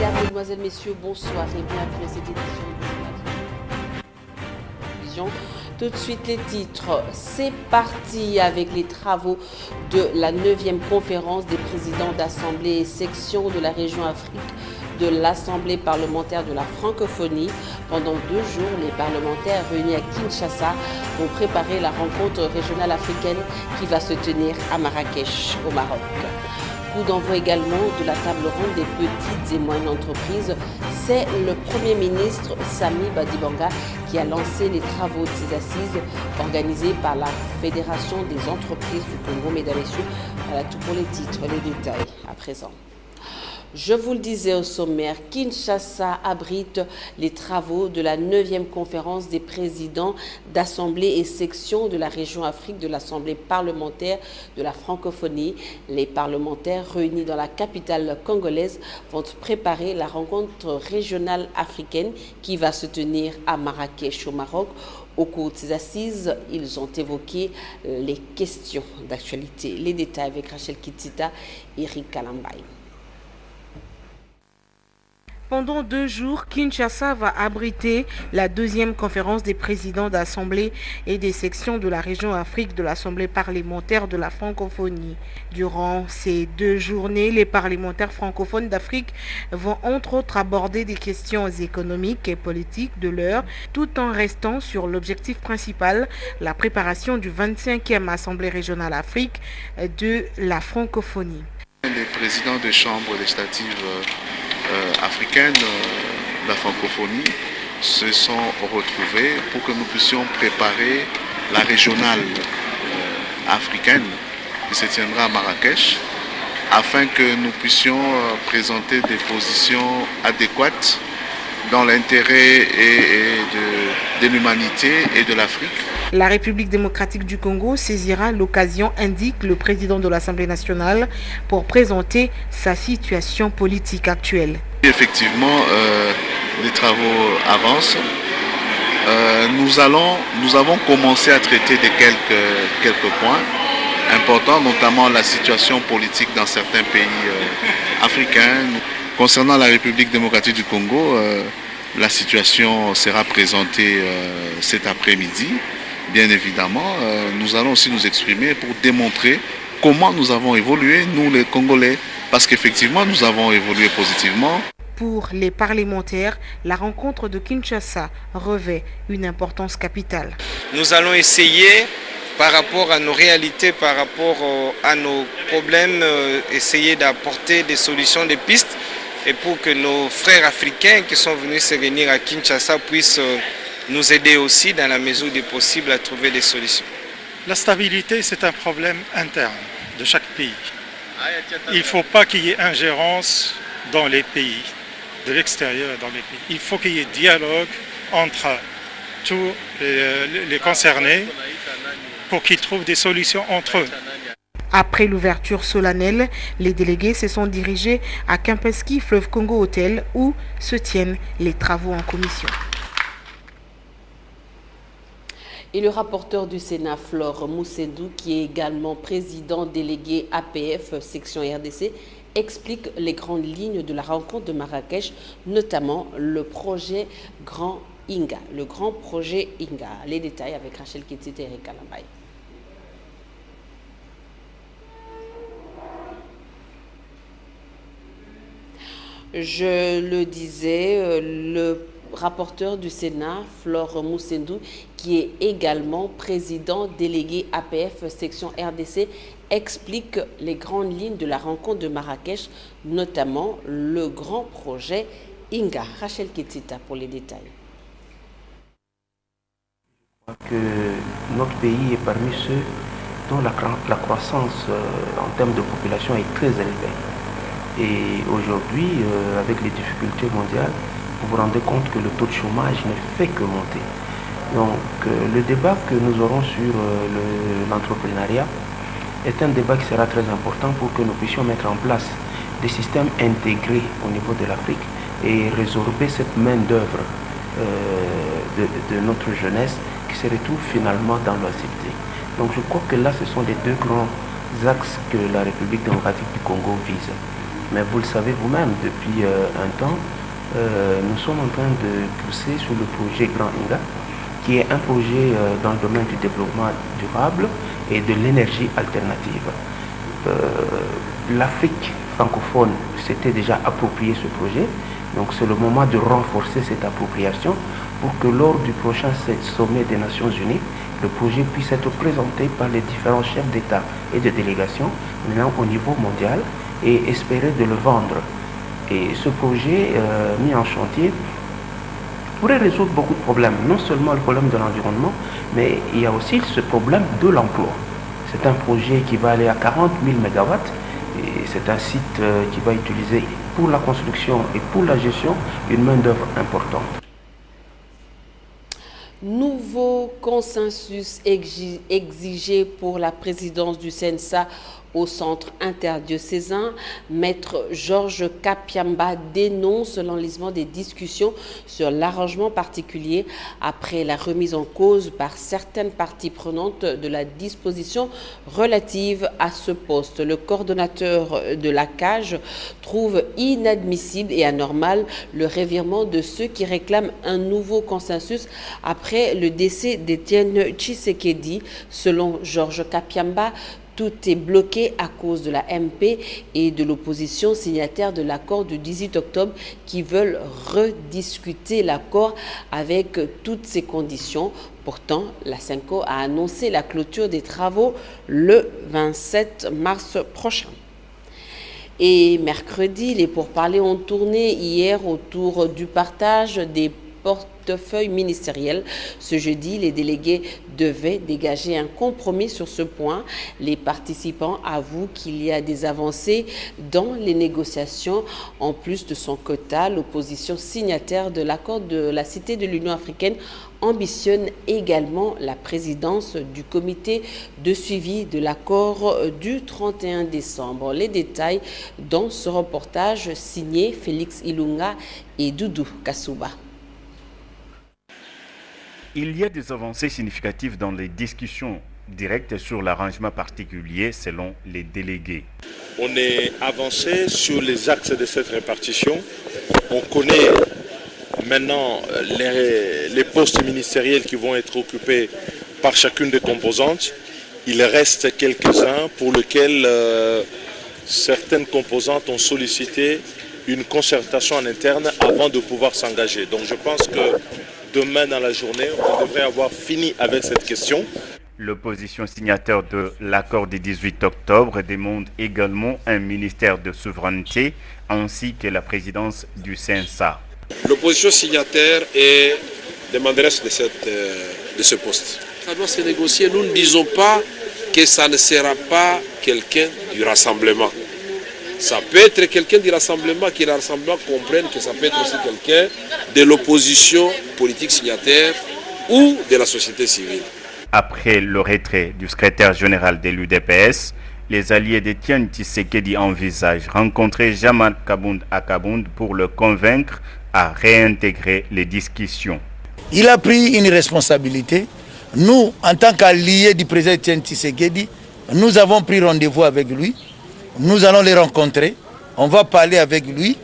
Mesdames, Mesdemoiselles, Messieurs, bonsoir et bienvenue à cette édition de Vision. Tout de suite les titres. C'est parti avec les travaux de la 9e conférence des présidents d'assemblée et sections de la région Afrique de l'Assemblée parlementaire de la francophonie. Pendant 2 jours, les parlementaires réunis à Kinshasa vont préparer la rencontre régionale africaine qui va se tenir à Marrakech, au Maroc. Coup d'envoi également de la table ronde des petites et moyennes entreprises. C'est le Premier ministre Sami Badibanga qui a lancé les travaux de ces assises organisées par la Fédération des entreprises du Congo. Mesdames et messieurs, voilà tout pour les titres, les détails à présent. Je vous le disais au sommaire, Kinshasa abrite les travaux de la 9e conférence des présidents d'assemblée et sections de la région Afrique de l'Assemblée parlementaire de la francophonie. Les parlementaires réunis dans la capitale congolaise vont préparer la rencontre régionale africaine qui va se tenir à Marrakech au Maroc. Au cours de ces assises, ils ont évoqué les questions d'actualité. Les détails avec Rachel Kitsita et Eric Kalambay. Pendant 2 jours, Kinshasa va abriter la 2e conférence des présidents d'assemblée et des sections de la région Afrique de l'Assemblée parlementaire de la francophonie. Durant ces 2 journées, les parlementaires francophones d'Afrique vont entre autres aborder des questions économiques et politiques de l'heure, tout en restant sur l'objectif principal, la préparation du 25e Assemblée régionale Afrique de la francophonie. Les présidents des chambres législatives africaines de la francophonie se sont retrouvés pour que nous puissions préparer la régionale africaine qui se tiendra à Marrakech afin que nous puissions présenter des positions adéquates dans l'intérêt de l'humanité et de l'Afrique. La République démocratique du Congo saisira l'occasion, indique le président de l'Assemblée nationale, pour présenter sa situation politique actuelle. Effectivement, les travaux avancent. Nous avons commencé à traiter de quelques points importants, notamment la situation politique dans certains pays africains. Concernant la République démocratique du Congo, la situation sera présentée cet après-midi. Bien évidemment, nous allons aussi nous exprimer pour démontrer comment nous avons évolué, nous les Congolais, parce qu'effectivement, nous avons évolué positivement. Pour les parlementaires, la rencontre de Kinshasa revêt une importance capitale. Nous allons essayer, par rapport à nos réalités, par rapport à nos problèmes, essayer d'apporter des solutions, des pistes, et pour que nos frères africains qui sont venus se réunir à Kinshasa puissent nous aider aussi dans la mesure du possible à trouver des solutions. La stabilité, c'est un problème interne de chaque pays. Il ne faut pas qu'il y ait ingérence dans les pays, de l'extérieur dans les pays. Il faut qu'il y ait dialogue entre tous les concernés pour qu'ils trouvent des solutions entre eux. Après l'ouverture solennelle, les délégués se sont dirigés à Kempinski Fleuve Congo Hotel où se tiennent les travaux en commission. Et le rapporteur du Sénat, Flore Moussendou, qui est également président délégué APF section RDC, explique les grandes lignes de la rencontre de Marrakech, notamment le projet Grand Inga, le grand projet Inga. Les détails avec Rachel Kitsit et Eric Kalambay. Je le disais, le rapporteur du Sénat, Flore Moussendou, qui est également président délégué APF section RDC, explique les grandes lignes de la rencontre de Marrakech, notamment le grand projet Inga. Rachel Kitsita pour les détails. Je crois que notre pays est parmi ceux dont la croissance en termes de population est très élevée. Et aujourd'hui, avec les difficultés mondiales, vous vous rendez compte que le taux de chômage ne fait que monter. Donc le débat que nous aurons sur l'entrepreneuriat est un débat qui sera très important pour que nous puissions mettre en place des systèmes intégrés au niveau de l'Afrique et résorber cette main-d'œuvre de notre jeunesse qui se retrouve finalement dans l'oisiveté. Donc je crois que là, ce sont les 2 grands axes que la République démocratique du Congo vise. Mais vous le savez vous-même, depuis un temps, nous sommes en train de pousser sur le projet Grand Inga, qui est un projet dans le domaine du développement durable et de l'énergie alternative. L'Afrique francophone s'était déjà approprié ce projet, donc c'est le moment de renforcer cette appropriation pour que lors du prochain sommet des Nations Unies, le projet puisse être présenté par les différents chefs d'État et de délégation, maintenant au niveau mondial, et espérer de le vendre. Et ce projet mis en chantier pourrait résoudre beaucoup de problèmes, non seulement le problème de l'environnement, mais il y a aussi ce problème de l'emploi. C'est un projet qui va aller à 40 000 MW et c'est un site qui va utiliser pour la construction et pour la gestion une main-d'œuvre importante. Nouveau consensus exigé pour la présidence du CNSA au centre interdiocésain. Maître Georges Kapiamba dénonce l'enlisement des discussions sur l'arrangement particulier après la remise en cause par certaines parties prenantes de la disposition relative à ce poste. Le coordonnateur de la CAGE trouve inadmissible et anormal le revirement de ceux qui réclament un nouveau consensus après le décès d'Étienne Tshisekedi. Selon Georges Kapiamba, tout est bloqué à cause de la MP et de l'opposition signataire de l'accord du 18 octobre qui veulent rediscuter l'accord avec toutes ses conditions. Pourtant, la SENCO a annoncé la clôture des travaux le 27 mars prochain. Et mercredi, les pourparlers ont tourné hier autour du partage des portefeuille ministériel. Ce jeudi, les délégués devaient dégager un compromis sur ce point. Les participants avouent qu'il y a des avancées dans les négociations. En plus de son quota, l'opposition signataire de l'accord de la Cité de l'Union africaine ambitionne également la présidence du comité de suivi de l'accord du 31 décembre. Les détails dans ce reportage signé Félix Ilunga et Doudou Kassouba. Il y a des avancées significatives dans les discussions directes sur l'arrangement particulier selon les délégués. On est avancé sur les axes de cette répartition. On connaît maintenant les postes ministériels qui vont être occupés par chacune des composantes. Il reste quelques-uns pour lesquels certaines composantes ont sollicité une concertation en interne avant de pouvoir s'engager. Donc je pense que demain dans la journée, on devrait avoir fini avec cette question. L'opposition signataire de l'accord du 18 octobre demande également un ministère de souveraineté ainsi que la présidence du CNSA. L'opposition signataire est demanderesse de ce poste. Ça doit se négocier. Nous ne disons pas que ça ne sera pas quelqu'un du rassemblement. Ça peut être quelqu'un du rassemblement, que le rassemblement comprenne que ça peut être aussi quelqu'un de l'opposition politique signataire ou de la société civile. Après le retrait du secrétaire général de l'UDPS, les alliés d'Étienne Tshisekedi envisagent rencontrer Jamal Kabound à Kabound pour le convaincre à réintégrer les discussions. Il a pris une responsabilité. Nous, en tant qu'alliés du président Étienne Tshisekedi, nous avons pris rendez-vous avec lui. Nous allons les rencontrer, on va parler avec lui,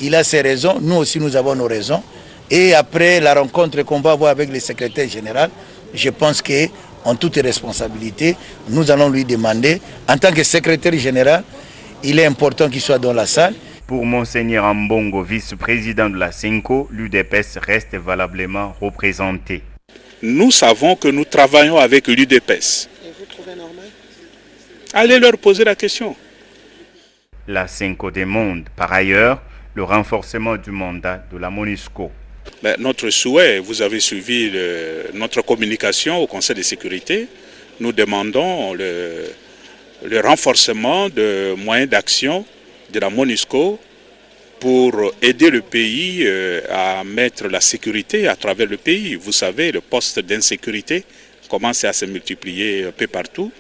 il a ses raisons, nous aussi nous avons nos raisons. Et après la rencontre qu'on va avoir avec le secrétaire général, je pense qu'en toute responsabilité, nous allons lui demander, en tant que secrétaire général, il est important qu'il soit dans la salle. Pour Monseigneur Ambongo, vice-président de la SENCO, l'UDPS reste valablement représenté. Nous savons que nous travaillons avec l'UDPS. Et vous trouvez normal? Allez leur poser la question. La SENCO demande par ailleurs le renforcement du mandat de la MONUSCO. Notre souhait, vous avez suivi notre communication au Conseil de sécurité. Nous demandons le renforcement de moyens d'action de la MONUSCO pour aider le pays à mettre la sécurité à travers le pays. Vous savez, le poste d'insécurité commence à se multiplier un peu partout.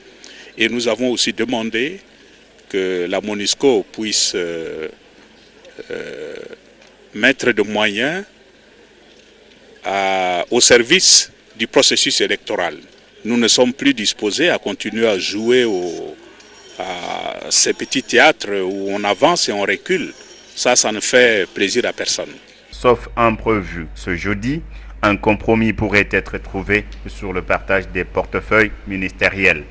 Et nous avons aussi demandé que la MONUSCO puisse mettre des moyens au service du processus électoral. Nous ne sommes plus disposés à continuer à jouer ces petits théâtres où on avance et on recule. Ça ne fait plaisir à personne. Sauf imprévu, ce jeudi, un compromis pourrait être trouvé sur le partage des portefeuilles ministériels.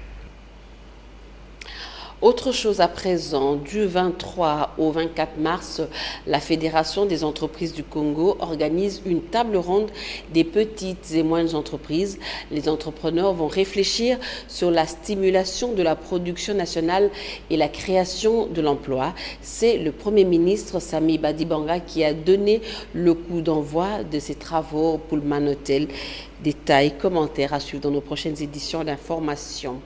Autre chose à présent, du 23 au 24 mars, la Fédération des entreprises du Congo organise une table ronde des petites et moyennes entreprises. Les entrepreneurs vont réfléchir sur la stimulation de la production nationale et la création de l'emploi. C'est le Premier ministre Sami Badibanga qui a donné le coup d'envoi de ces travaux au Pullman Hotel. Détails, commentaires à suivre dans nos prochaines éditions d'information.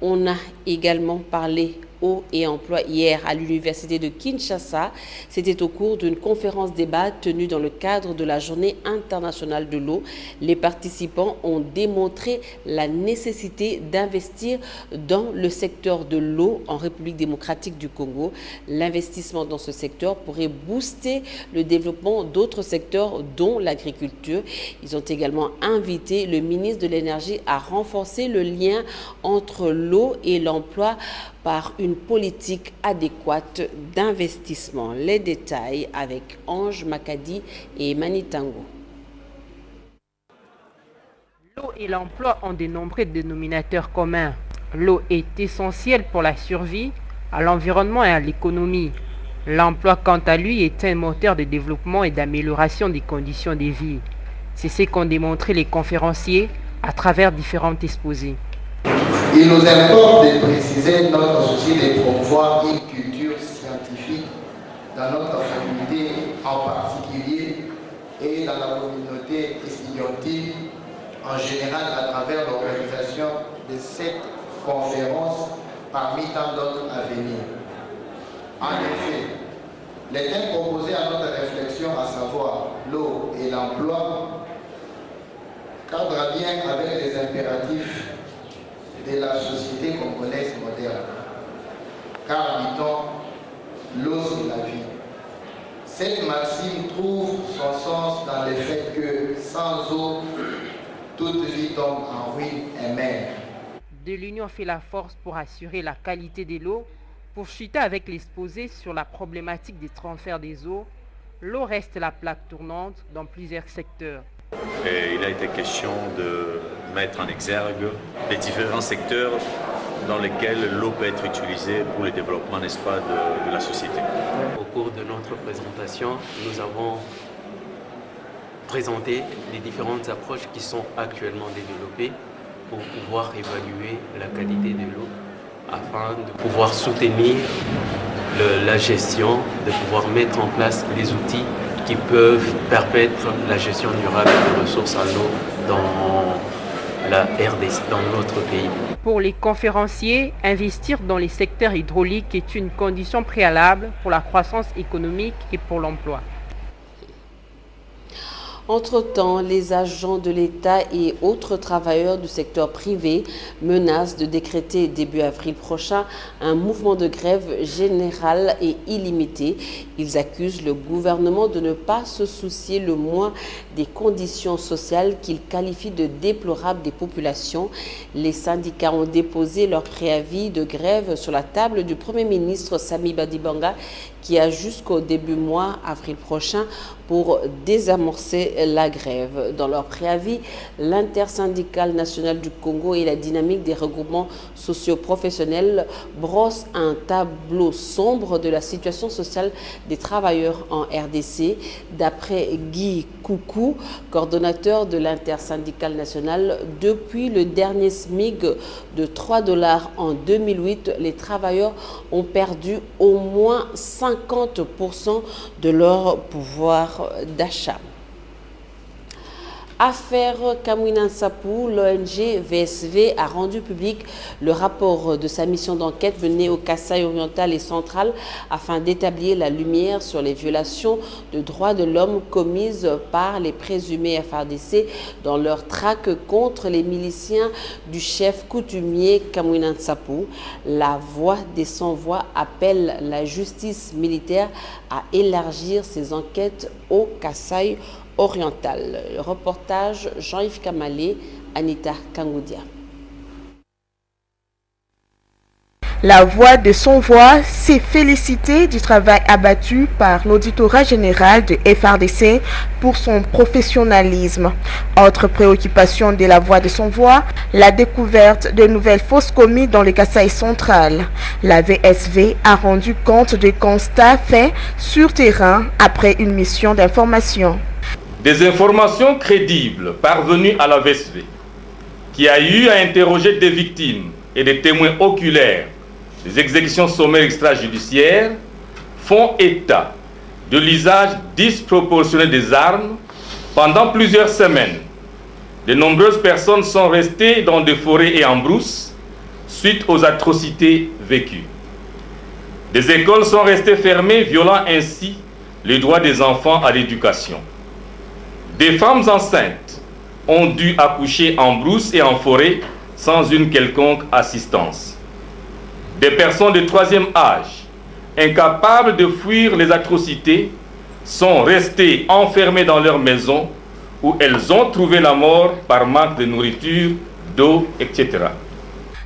On a également parlé eau et emploi hier à l'université de Kinshasa. C'était au cours d'une conférence débat tenue dans le cadre de la Journée internationale de l'eau. Les participants ont démontré la nécessité d'investir dans le secteur de l'eau en République démocratique du Congo. L'investissement dans ce secteur pourrait booster le développement d'autres secteurs, dont l'agriculture. Ils ont également invité le ministre de l'Énergie à renforcer le lien entre l'eau et l'emploi par une politique adéquate d'investissement. Les détails avec Ange Makadi et Manitango. L'eau et l'emploi ont de nombreux dénominateurs communs. L'eau est essentielle pour la survie, à l'environnement et à l'économie. L'emploi, quant à lui, est un moteur de développement et d'amélioration des conditions de vie. C'est ce qu'ont démontré les conférenciers à travers différents exposés. Il nous importe de préciser notre souci de promouvoir une culture scientifique dans notre faculté en particulier et dans la communauté estudiantine en général à travers l'organisation de cette conférence parmi tant d'autres à venir. En effet, les thèmes proposés à notre réflexion, à savoir l'eau et l'emploi, cadrent bien avec les impératifs de la société congolaise moderne. Car, dit-on, l'eau c'est la vie. Cette maxime trouve son sens dans le fait que sans eau, toute vie tombe en ruine et meurt. De l'union fait la force pour assurer la qualité de l'eau. Pour chuter avec l'exposé sur la problématique des transferts des eaux, l'eau reste la plaque tournante dans plusieurs secteurs. Et il a été question de mettre en exergue les différents secteurs dans lesquels l'eau peut être utilisée pour le développement, n'est-ce pas, de la société. Au cours de notre présentation, nous avons présenté les différentes approches qui sont actuellement développées pour pouvoir évaluer la qualité de l'eau afin de pouvoir soutenir la gestion, de pouvoir mettre en place les outils qui peuvent permettre la gestion durable des ressources en eau dans la RDC, dans notre pays. Pour les conférenciers, investir dans les secteurs hydrauliques est une condition préalable pour la croissance économique et pour l'emploi. Entre-temps, les agents de l'État et autres travailleurs du secteur privé menacent de décréter début avril prochain un mouvement de grève général et illimité. Ils accusent le gouvernement de ne pas se soucier le moins des conditions sociales qu'ils qualifient de déplorables des populations. Les syndicats ont déposé leur préavis de grève sur la table du Premier ministre Sami Badibanga qui a jusqu'au début mois avril prochain pour désamorcer la grève. Dans leur préavis, l'intersyndicale nationale du Congo et la dynamique des regroupements socio-professionnels brossent un tableau sombre de la situation sociale des travailleurs en RDC. D'après Guy Koukou, coordonnateur de l'intersyndicale nationale, depuis le dernier SMIC de 3 $ en 2008, les travailleurs ont perdu au moins 50% de leur pouvoir d'achat. Affaire Kamwina Nsapou, l'ONG VSV a rendu public le rapport de sa mission d'enquête menée au Kasaï oriental et central afin d'établir la lumière sur les violations de droits de l'homme commises par les présumés FARDC dans leur traque contre les miliciens du chef coutumier Kamwina Nsapou. La voix des sans-voix appelle la justice militaire à élargir ses enquêtes au Kasaï oriental. Le reportage Jean-Yves Kamalé, Anita Kangoudia. La voix de son voix s'est félicitée du travail abattu par l'auditorat général de FRDC pour son professionnalisme. Autre préoccupation de la voix de son voix, la découverte de nouvelles fosses communes dans le Kasaï central. La VSV a rendu compte des constats faits sur terrain après une mission d'information. Des informations crédibles parvenues à la VSV, qui a eu à interroger des victimes et des témoins oculaires des exécutions sommaires extrajudiciaires, font état de l'usage disproportionné des armes pendant plusieurs semaines. De nombreuses personnes sont restées dans des forêts et en brousse suite aux atrocités vécues. Des écoles sont restées fermées, violant ainsi les droits des enfants à l'éducation. Des femmes enceintes ont dû accoucher en brousse et en forêt sans une quelconque assistance. Des personnes de troisième âge, incapables de fuir les atrocités, sont restées enfermées dans leur maison où elles ont trouvé la mort par manque de nourriture, d'eau, etc.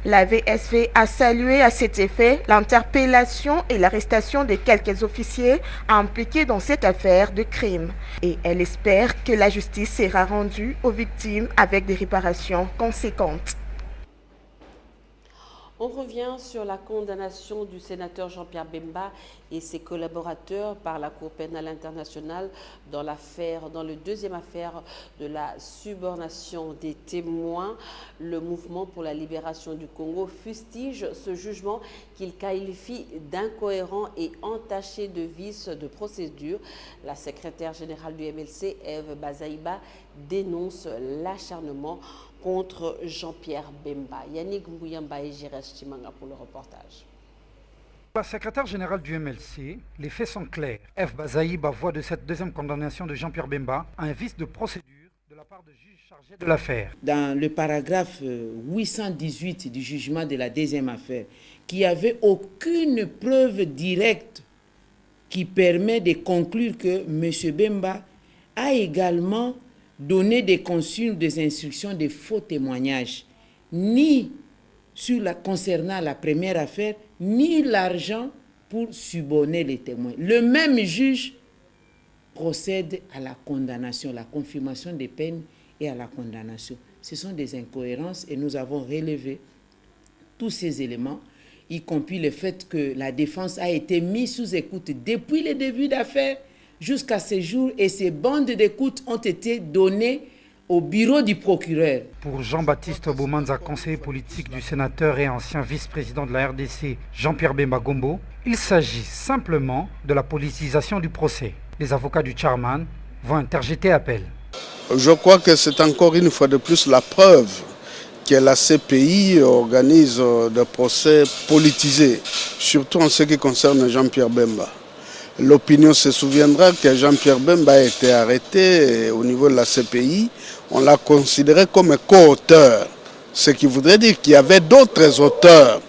La VSV a salué à cet effet l'interpellation et l'arrestation de quelques officiers impliqués dans cette affaire de crime. Et elle espère que la justice sera rendue aux victimes avec des réparations conséquentes. On revient sur la condamnation du sénateur Jean-Pierre Bemba et ses collaborateurs par la Cour pénale internationale dans le deuxième affaire de la subornation des témoins. Le mouvement pour la libération du Congo fustige ce jugement qu'il qualifie d'incohérent et entaché de vices de procédure. La secrétaire générale du MLC, Eve Bazaïba, dénonce l'acharnement contre Jean-Pierre Bemba. Yannick Mbouyamba et Jérès Chimanga pour le reportage. La secrétaire générale du MLC, les faits sont clairs. F. Bazaïba voit de cette deuxième condamnation de Jean-Pierre Bemba un vice de procédure de la part de juges chargés de l'affaire. Dans le paragraphe 818 du jugement de la deuxième affaire, qui n'avait aucune preuve directe qui permet de conclure que M. Bemba a également donné des consignes, des instructions, des faux témoignages, ni concernant la première affaire, ni l'argent pour suborner les témoins. Le même juge procède à la condamnation, la confirmation des peines et à la condamnation. Ce sont des incohérences et nous avons relevé tous ces éléments, y compris le fait que la défense a été mise sous écoute depuis le début d'affaire jusqu'à ce jour, et ces bandes d'écoute ont été données au bureau du procureur. Pour Jean-Baptiste Bomanza, conseiller politique du sénateur et ancien vice-président de la RDC, Jean-Pierre Bemba Gombo, il s'agit simplement de la politisation du procès. Les avocats du chairman vont interjeter appel. Je crois que c'est encore une fois de plus la preuve que la CPI organise des procès politisés, surtout en ce qui concerne Jean-Pierre Bemba. L'opinion se souviendra que Jean-Pierre Bemba a été arrêté au niveau de la CPI. On l'a considéré comme co-auteur, ce qui voudrait dire qu'il y avait d'autres auteurs.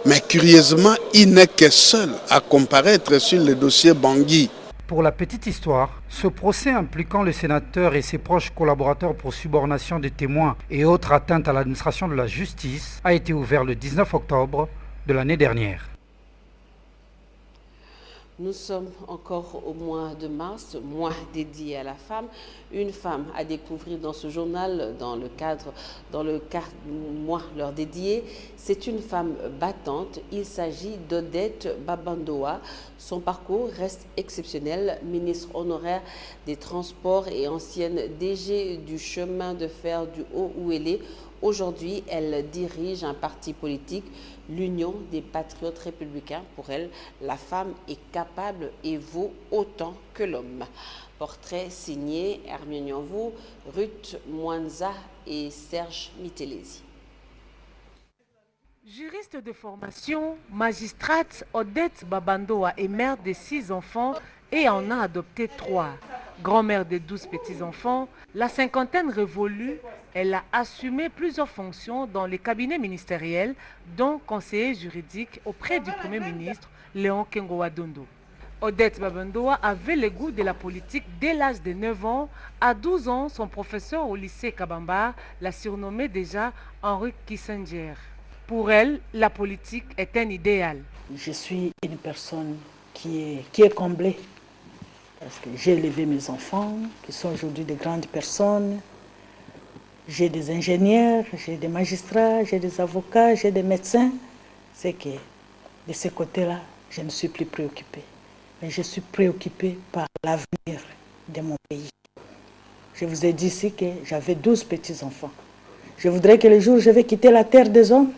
Mais curieusement, il n'est que seul à comparaître sur le dossier Bangui. Pour la petite histoire, ce procès impliquant le sénateur et ses proches collaborateurs pour subornation des témoins et autres atteintes à l'administration de la justice a été ouvert le 19 octobre de l'année dernière. Nous sommes encore au mois de mars, mois dédié à la femme. Une femme à découvrir dans ce journal, dans le mois leur dédié. C'est une femme battante. Il s'agit d'Odette Babandoa. Son parcours reste exceptionnel. Ministre honoraire des Transports et ancienne DG du chemin de fer du Haut-Ouélé. Aujourd'hui, elle dirige un parti politique, l'Union des Patriotes Républicains. Pour elle, la femme est capable et vaut autant que l'homme. Portrait signé Hermione Nyanvou, Ruth Mwanza et Serge Mitelesi. Juriste de formation, magistrate, Odette Babandoa est mère de 6 enfants et en a adopté 3. Grand-mère de 12 petits-enfants, la cinquantaine révolue, elle a assumé plusieurs fonctions dans les cabinets ministériels, dont conseiller juridique auprès du Premier ministre Léon Kengo-Wadondo. Odette Babandoa avait le goût de la politique dès l'âge de 9 ans. À 12 ans, son professeur au lycée Kabamba l'a surnommé déjà Henri Kissinger. Pour elle, la politique est un idéal. Je suis une personne qui est comblée parce que j'ai élevé mes enfants qui sont aujourd'hui de grandes personnes. J'ai des ingénieurs, j'ai des magistrats, j'ai des avocats, j'ai des médecins. C'est que de ce côté-là, je ne suis plus préoccupée. Mais je suis préoccupée par l'avenir de mon pays. Je vous ai dit ici que j'avais 12 petits-enfants. Je voudrais que le jour où je vais quitter la terre des hommes,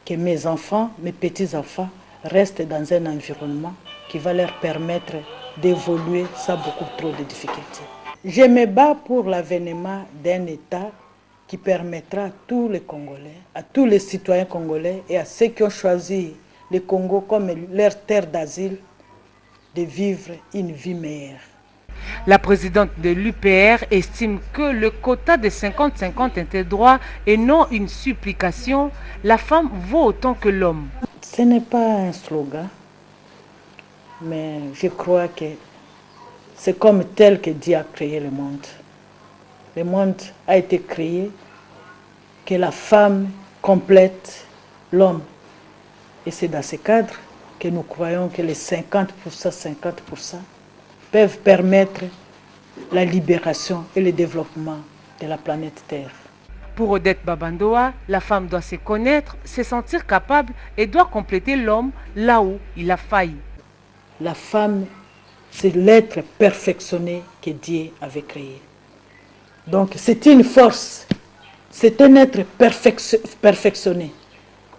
que mes enfants, mes petits-enfants, restent dans un environnement qui va leur permettre d'évoluer sans beaucoup trop de difficultés. Je me bats pour l'avènement d'un État qui permettra à tous les Congolais, à tous les citoyens congolais et à ceux qui ont choisi le Congo comme leur terre d'asile, de vivre une vie meilleure. La présidente de l'UPR estime que le quota de 50-50 est un droit et non une supplication. La femme vaut autant que l'homme. Ce n'est pas un slogan, mais je crois que c'est comme tel que Dieu a créé le monde. Le monde a été créé que la femme complète l'homme. Et c'est dans ce cadre que nous croyons que les 50% peuvent permettre la libération et le développement de la planète Terre. Pour Odette Babandoa, la femme doit se connaître, se sentir capable et doit compléter l'homme là où il a failli. La femme, c'est l'être perfectionné que Dieu avait créé. Donc c'est une force, c'est un être perfectionné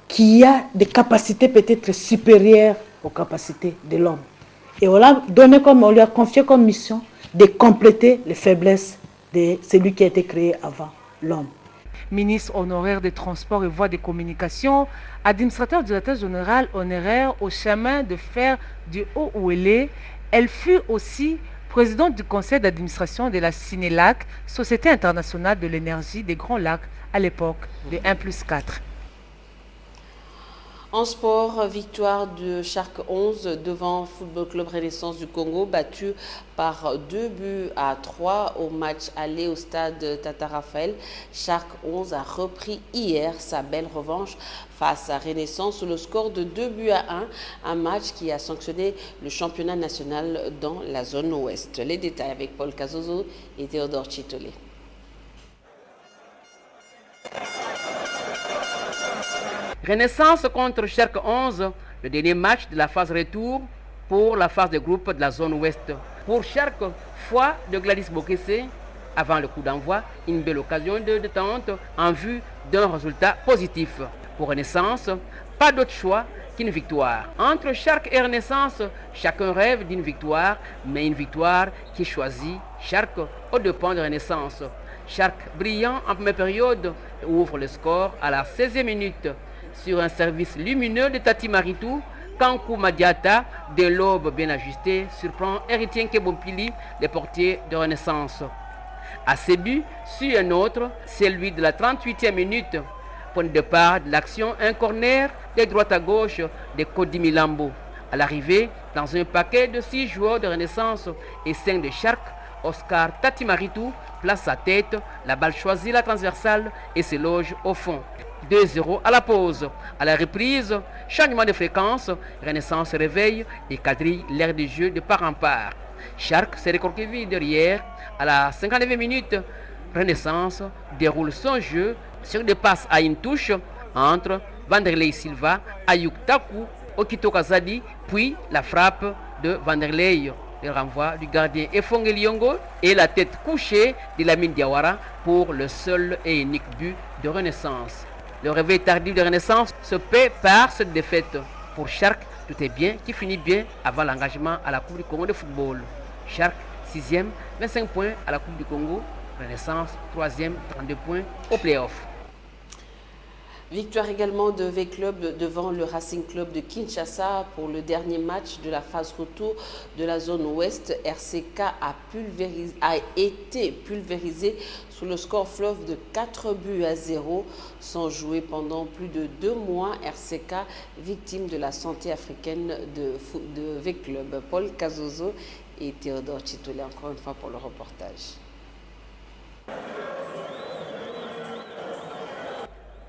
qui a des capacités peut-être supérieures aux capacités de l'homme. Et on lui a confié comme mission de compléter les faiblesses de celui qui a été créé avant, l'homme. Ministre honoraire des Transports et Voies de Communication, administrateur directeur général honoraire au chemin de fer du Haut-Ouélé, elle fut aussi présidente du conseil d'administration de la Cinélac, Société internationale de l'énergie des Grands Lacs, à l'époque de 1+4. En sport, victoire de Shark 11 devant Football Club Renaissance du Congo, battu par 2-3 au match aller au stade Tata Raphaël. Shark 11 a repris hier sa belle revanche face à Renaissance sur le score de 2-1, un match qui a sanctionné le championnat national dans la zone ouest. Les détails avec Paul Kazozo et Théodore Chitolé. Renaissance contre Shark 11, le dernier match de la phase retour pour la phase de groupe de la zone ouest. Pour Shark, foi de Gladys Bokesse, avant le coup d'envoi, une belle occasion de détente en vue d'un résultat positif. Pour Renaissance, pas d'autre choix qu'une victoire. Entre Shark et Renaissance, chacun rêve d'une victoire, mais une victoire qui choisit Shark aux dépens de Renaissance. Shark brillant en première période ouvre le score à la 16e minute. Sur un service lumineux de Tati Maritou, Kankou Madiata, de l'aube bien ajustée, surprend Héritier Kebompili, le portier de Renaissance. À ses buts, suit un autre, celui de la 38e minute. Point de départ de l'action, un corner de droite à gauche de Kodi Milambo. À l'arrivée, dans un paquet de 6 joueurs de Renaissance et 5 de Shark, Oscar Tati Maritou place sa tête, la balle choisit la transversale et se loge au fond. 2-0 à la pause. À la reprise, changement de fréquence, Renaissance se réveille et quadrille l'air de jeu de part en part. Shark se réconcilie derrière. À la 59e minute, Renaissance déroule son jeu sur des passes à une touche entre Vanderlei Silva, Ayuk Taku, Okito Kazadi, puis la frappe de Vanderlei. Le renvoi du gardien Efonge Liongo et la tête couchée de Lamine Diawara pour le seul et unique but de Renaissance. Le réveil tardif de Renaissance se paie par cette défaite. Pour Shark, tout est bien qui finit bien avant l'engagement à la Coupe du Congo de football. Shark, 6e, 25 points à la Coupe du Congo. Renaissance, 3e, 32 points au play-off. Victoire également de V-Club devant le Racing Club de Kinshasa pour le dernier match de la phase retour de la zone ouest. RCK a été pulvérisé sous le score fleuve de 4-0 sans jouer pendant plus de 2 mois. RCK victime de la santé africaine de V-Club. Paul Kazozo et Théodore Chitolé encore une fois pour le reportage.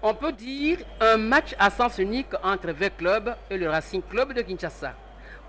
On peut dire un match à sens unique entre V-Club et le Racing Club de Kinshasa.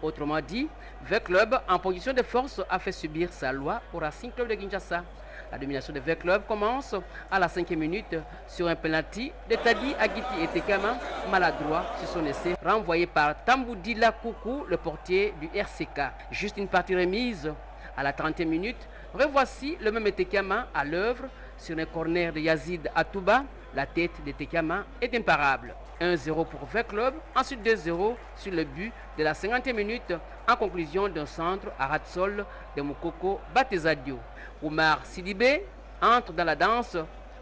Autrement dit, V-Club en position de force a fait subir sa loi au Racing Club de Kinshasa. La domination de V-Club commence à la 5e minute sur un penalty de Tadi Agiti et Tekama, maladroit sur son essai, renvoyé par Tamboudila Koukou, le portier du RCK. Juste une partie remise à la 30e minute. Revoici le même Tekama à l'œuvre sur un corner de Yazid Atouba. La tête de Tekama est imparable. 1-0 pour V-Club, ensuite 2-0 sur le but de la 50e minute en conclusion d'un centre à Ratsol de Moukoko Batezadio. Oumar Sidibé entre dans la danse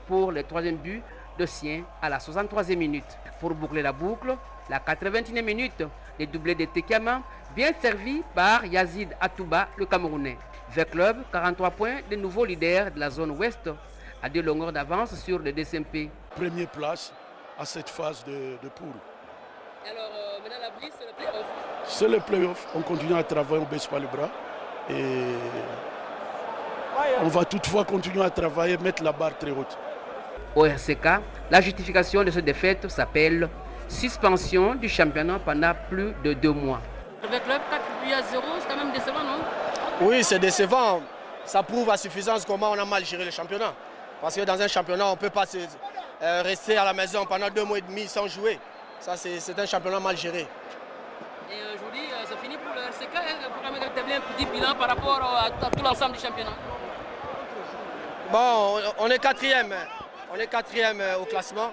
pour le 3e but de Sien à la 63e minute. Pour boucler la boucle, la 81e minute, les doublés de Tekama, bien servi par Yazid Atouba, le Camerounais. V-Club, 43 points, de nouveaux leaders de la zone ouest, à 2 longueurs d'avance sur le DCMP. Première place à cette phase de poule. Alors, maintenant la brise, c'est le play-off. C'est le play-off. On continue à travailler, on ne baisse pas les bras. Et on va toutefois continuer à travailler, mettre la barre très haute. Au RCK, la justification de cette défaite s'appelle suspension du championnat pendant plus de 2 mois. Avec club 4-0, c'est quand même décevant, non? Oui, c'est décevant. Ça prouve à suffisance comment on a mal géré le championnat. Parce que dans un championnat, on ne peut pas rester à la maison pendant 2 mois et demi sans jouer. Ça, c'est un championnat mal géré. Et aujourd'hui, c'est fini pour le RCK. Il faut quand même établir un petit bilan par rapport à tout l'ensemble du championnat. Bon, on est 4e. On est 4e au classement.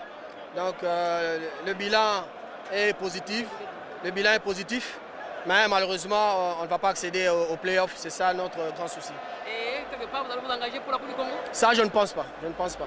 Donc le bilan est positif. Le bilan est positif. Mais malheureusement, on ne va pas accéder au play-off. C'est ça notre grand souci. Et quelque part, vous allez vous engager pour la Coupe du Congo? Ça, je ne pense pas. Je ne pense pas.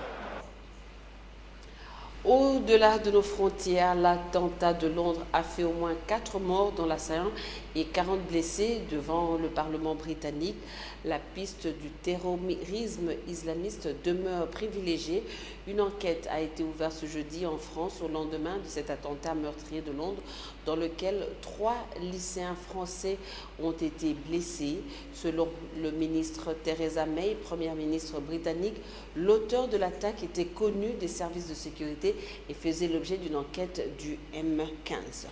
Au-delà de nos frontières, l'attentat de Londres a fait au moins 4 morts dans l'assaillant et 40 blessés devant le Parlement britannique. La piste du terrorisme islamiste demeure privilégiée. Une enquête a été ouverte ce jeudi en France au lendemain de cet attentat meurtrier de Londres dans lequel 3 lycéens français ont été blessés. Selon le ministre Theresa May, première ministre britannique, l'auteur de l'attaque était connu des services de sécurité et faisait l'objet d'une enquête du M15.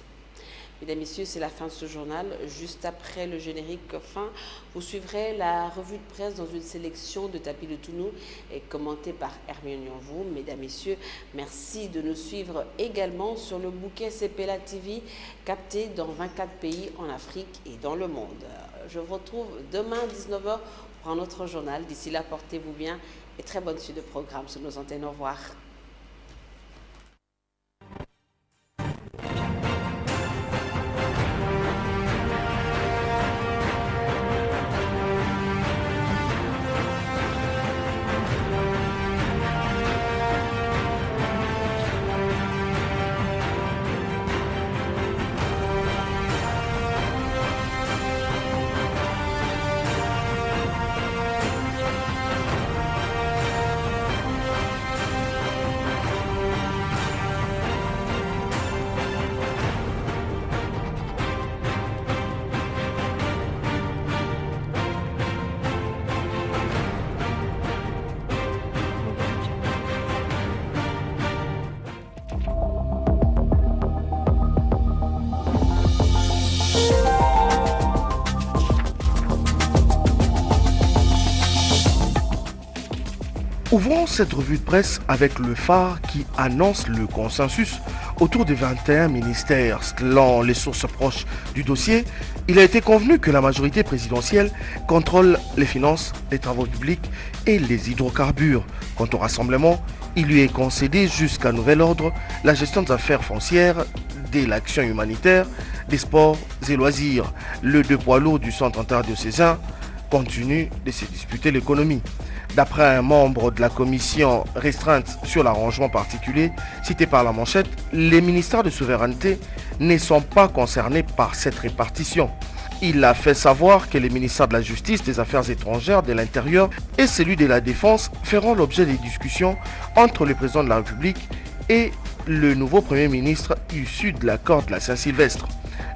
Mesdames, Messieurs, c'est la fin de ce journal. Juste après le générique fin, vous suivrez la revue de presse dans une sélection de Tapi de Tounou et commentée par Hermione Nyonvou. Mesdames, Messieurs, merci de nous suivre également sur le bouquet CPLA TV, capté dans 24 pays en Afrique et dans le monde. Je vous retrouve demain à 19h pour un autre journal. D'ici là, portez-vous bien et très bonne suite de programme sur nos antennes. Au revoir. Ouvrons cette revue de presse avec le phare qui annonce le consensus autour des 21 ministères. Selon les sources proches du dossier, il a été convenu que la majorité présidentielle contrôle les finances, les travaux publics et les hydrocarbures. Quant au rassemblement, il lui est concédé jusqu'à nouvel ordre la gestion des affaires foncières, de l'action humanitaire, des sports et loisirs. Le 2 poids lourds du centre interdiocésain continue de se disputer l'économie. D'après un membre de la commission restreinte sur l'arrangement particulier cité par la manchette, les ministères de souveraineté ne sont pas concernés par cette répartition. Il a fait savoir que les ministères de la Justice, des Affaires étrangères, de l'Intérieur et celui de la Défense feront l'objet des discussions entre le président de la République et le nouveau Premier ministre issu de l'accord de la Saint-Sylvestre.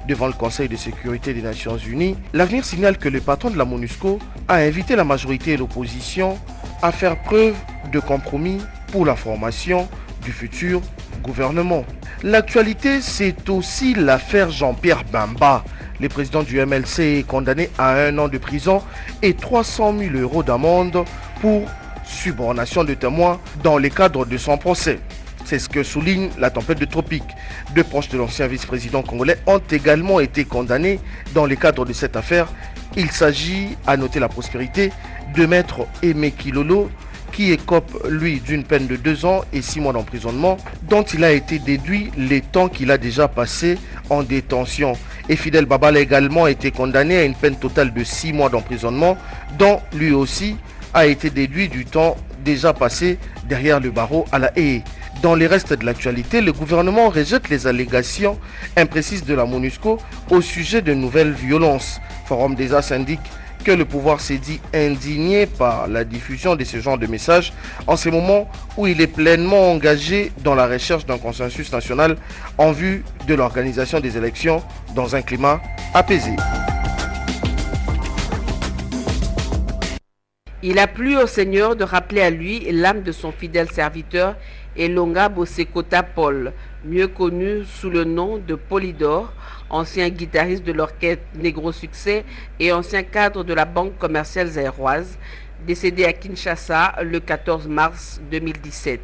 Devant le Conseil de sécurité des Nations Unies, l'avenir signale que le patron de la MONUSCO a invité la majorité et l'opposition à faire preuve de compromis pour la formation du futur gouvernement. L'actualité, c'est aussi l'affaire Jean-Pierre Bemba. Le président du MLC est condamné à 1 an de prison et 300 000 € d'amende pour subornation de témoins dans le cadre de son procès. C'est ce que souligne la tempête de Tropique. 2 proches de l'ancien vice-président congolais ont également été condamnés dans le cadre de cette affaire. Il s'agit, à noter la prospérité, de maître Aimé Kilolo, qui écope, lui, d'une peine de 2 ans et 6 mois d'emprisonnement, dont il a été déduit les temps qu'il a déjà passé en détention. Et Fidel Babal a également été condamné à une peine totale de 6 mois d'emprisonnement, dont lui aussi a été déduit du temps déjà passé derrière le barreau à La Haye. Dans les restes de l'actualité, le gouvernement rejette les allégations imprécises de la MONUSCO au sujet de nouvelles violences. Forum des As indique que le pouvoir s'est dit indigné par la diffusion de ce genre de messages en ce moment où il est pleinement engagé dans la recherche d'un consensus national en vue de l'organisation des élections dans un climat apaisé. Il a plu au Seigneur de rappeler à lui l'âme de son fidèle serviteur Elonga Bosekota Paul, mieux connu sous le nom de Polydor, ancien guitariste de l'orchestre Négro Succès et ancien cadre de la Banque commerciale zaïroise, décédé à Kinshasa le 14 mars 2017.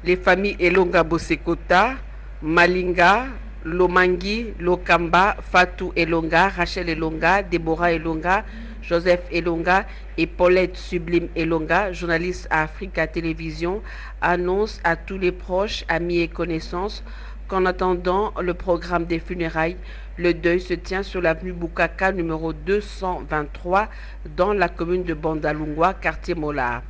Les familles Elonga Bosekota, Malinga, Lomangi, Lokamba, Fatou Elonga, Rachel Elonga, Déborah Elonga, Joseph Elonga et Paulette Sublime Elonga, journaliste à Africa Télévision, annonce à tous les proches, amis et connaissances qu'en attendant le programme des funérailles, le deuil se tient sur l'avenue Bukaka numéro 223 dans la commune de Bandalungwa, quartier Mola.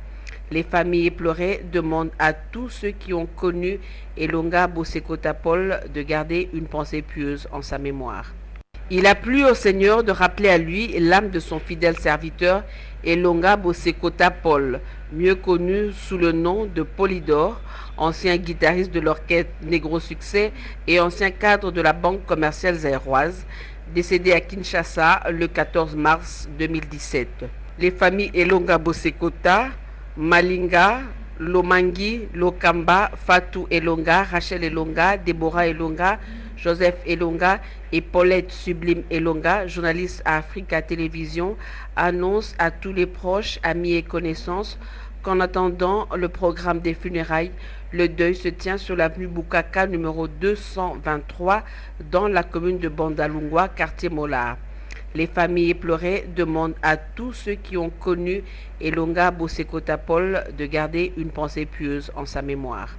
Les familles éplorées demandent à tous ceux qui ont connu Elonga Bosekota Paul de garder une pensée pieuse en sa mémoire. Il a plu au Seigneur de rappeler à lui l'âme de son fidèle serviteur Elonga Bosekota Paul, mieux connu sous le nom de Polydor, ancien guitariste de l'orchestre Négro Succès et ancien cadre de la Banque commerciale zaïroise, décédé à Kinshasa le 14 mars 2017. Les familles Elonga Bosekota, Malinga, Lomangi, Lokamba, Fatou Elonga, Rachel Elonga, Déborah Elonga, Joseph Elonga et Paulette Sublime Elonga, journaliste à Africa Télévision, annonce à tous les proches, amis et connaissances qu'en attendant le programme des funérailles, le deuil se tient sur l'avenue Bukaka numéro 223 dans la commune de Bandalungwa, quartier Mola. Les familles éplorées demandent à tous ceux qui ont connu Elonga Bosekota Paul de garder une pensée pieuse en sa mémoire.